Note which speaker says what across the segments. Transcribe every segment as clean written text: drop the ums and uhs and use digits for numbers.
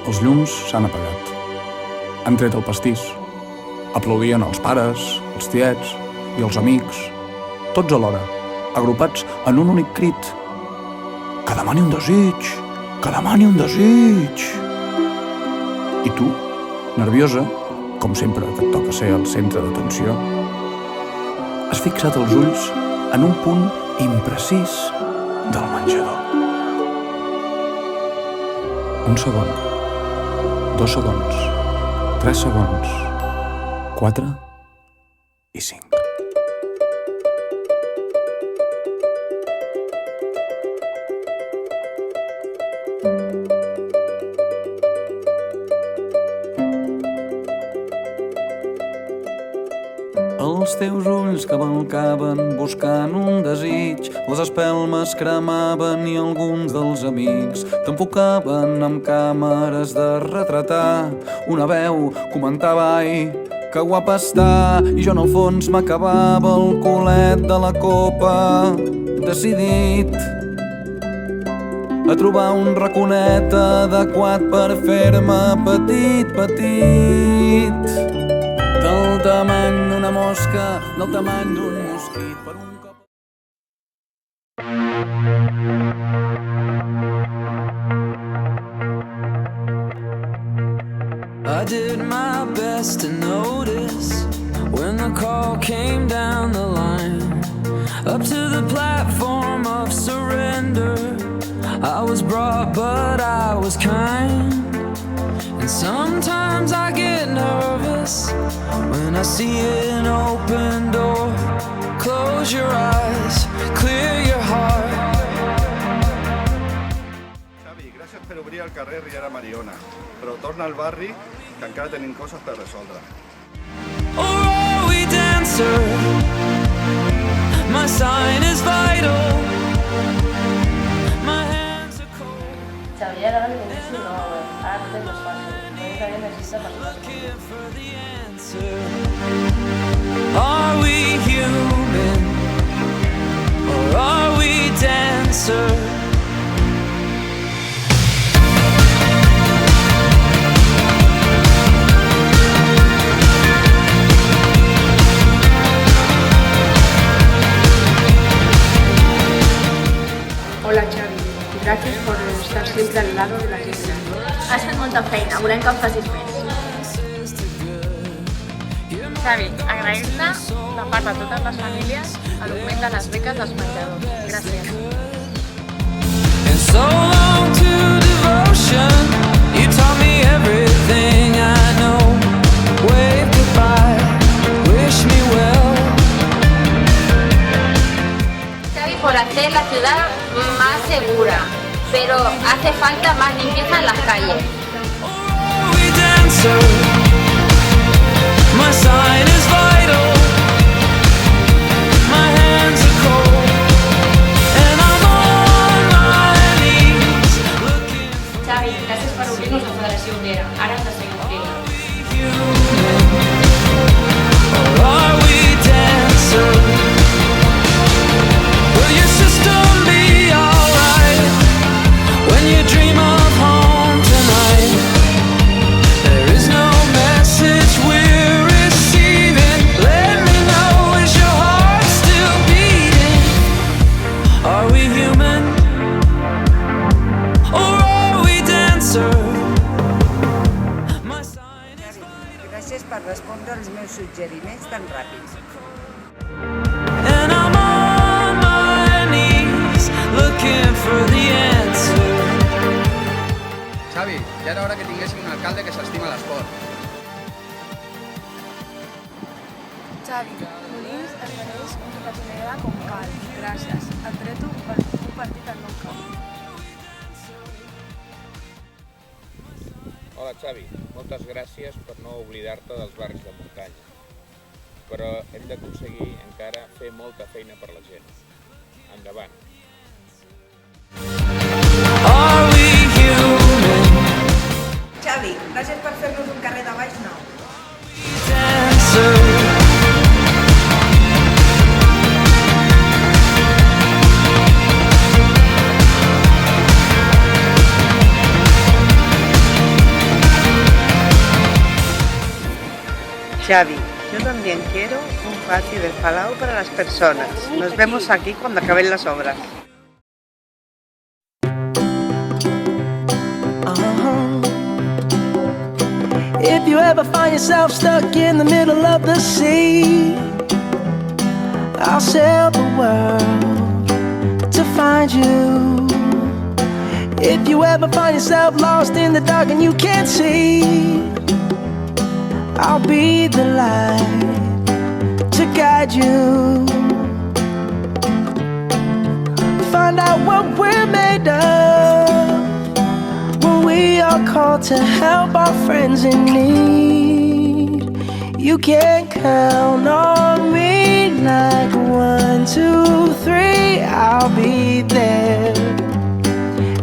Speaker 1: Els llums s'han apagat. Han tret el pastís. Aplaudien els pares, els tiets i els amics, tots alhora, agrupats en un únic crit. Que demani un desig! Que demani un desig! I tu, nerviosa, com sempre que et toca ser el centre d'atenció, has fixat els ulls en un punt imprecís del menjador. Un segon, 2 segons, 3 segons, 4 i 5. Els teus ulls cavalcaven buscant un desig, les espelmes cremaven i alguns dels amics t'enfocaven amb càmeres de retratar. Una veu comentava, ai, que guapa està, i jo en el fons m'acabava el culet de la copa, decidit a trobar un raconet adequat per fer-me petit, petit. Del tamany d'una mosca, del tamany d'un mosquit, per un cop... I did my best to notice when the call came down the line, up to the platform of surrender. I was brought, but I was kind. And sometimes I get nervous when I see an open door. Close your eyes, clear your heart.
Speaker 2: Xavi, gràcies per obrir el carrer Riera Mariona, però torna al barri, que encara tenim coses per resoldre.
Speaker 3: Or are we dancer? My sign is vital. My hands are cold.
Speaker 4: Xavi, ara que tens un nou, ara tot és més fàcil.
Speaker 3: Looking for the answer. Are we human or are we dancer?
Speaker 5: Hola Xavi, gracias por estar siempre al lado de la gente.
Speaker 4: Has fet molta feina, volem que en facis més.
Speaker 5: Xavi, agrair-te de part de totes les famílies l'augment de les beques dels menjadors. Gràcies.
Speaker 3: And so long to devotion, you taught me everything I know. Wave goodbye, wish me well.
Speaker 4: Xavi, por hacer la ciudad más segura, pero hace falta más limpieza en las calles.
Speaker 3: We dancer. My sign is vital. My hands are cold, and I'm on my knees looking for
Speaker 4: Xavi, gràcies per obrir-nos la Federació Obrera. Ara ens seguim obrint.
Speaker 3: human. Or are we dancer? Will your system be alright when you dream of home tonight? There is no message we're receiving. Let me know, is your heart still beating? Are we human or are we dancer? My sign is
Speaker 6: Gràcies per respondre als meus suggeriments tan ràpids.
Speaker 3: and I'm on my knees looking for the answer.
Speaker 7: Xavi, ja era hora que tinguéssim un alcalde que s'estima l'esport.
Speaker 5: Xavi, Molins es mereix un patinera com cal. Gràcies. Et reto un partit al nou camp.
Speaker 8: Hola Xavi, moltes gràcies per no oblidar-te dels barris de muntanya. Però hem d'aconseguir encara fer molta feina per la gent. Endavant.
Speaker 3: Are we human?
Speaker 6: Xavi, gràcies per fer-nos un carrer de baix nou.
Speaker 3: Dancer.
Speaker 6: Xavi, yo también quiero un patio del Palau para las personas. Nos vemos aquí cuando acaben las obras.
Speaker 3: If you ever find yourself stuck in the middle of the sea, I'll sail the world to find you. If you ever find yourself lost in the dark and you can't see, I'll be the light to guide you. Find out what we're made of when we are called to help our friends in need. You can count on me like 1, 2, 3, I'll be there.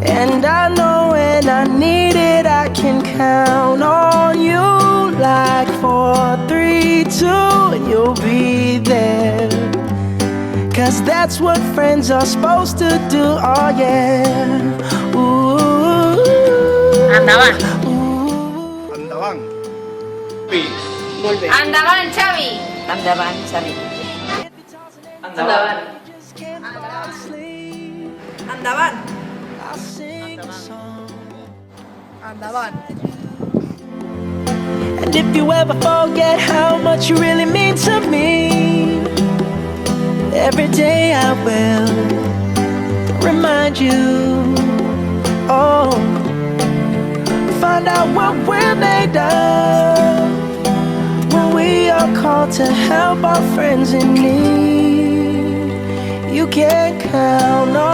Speaker 3: And I know when I need it, I can count on you like 4, 3, 2, and you'll be there. 'Cause that's what friends are supposed to do, oh yeah. Ooh.
Speaker 4: Endavant.
Speaker 2: Endavant.
Speaker 6: Molt bé.
Speaker 4: Endavant, Xavi.
Speaker 6: Endavant, Xavi.
Speaker 4: Endavant.
Speaker 5: Endavant.
Speaker 3: I'll sing a song.
Speaker 5: Endavant.
Speaker 3: And if you ever forget how much you really mean to me, every day I will remind you. Oh, find out what we're made of when we are called to help our friends in need. You can count on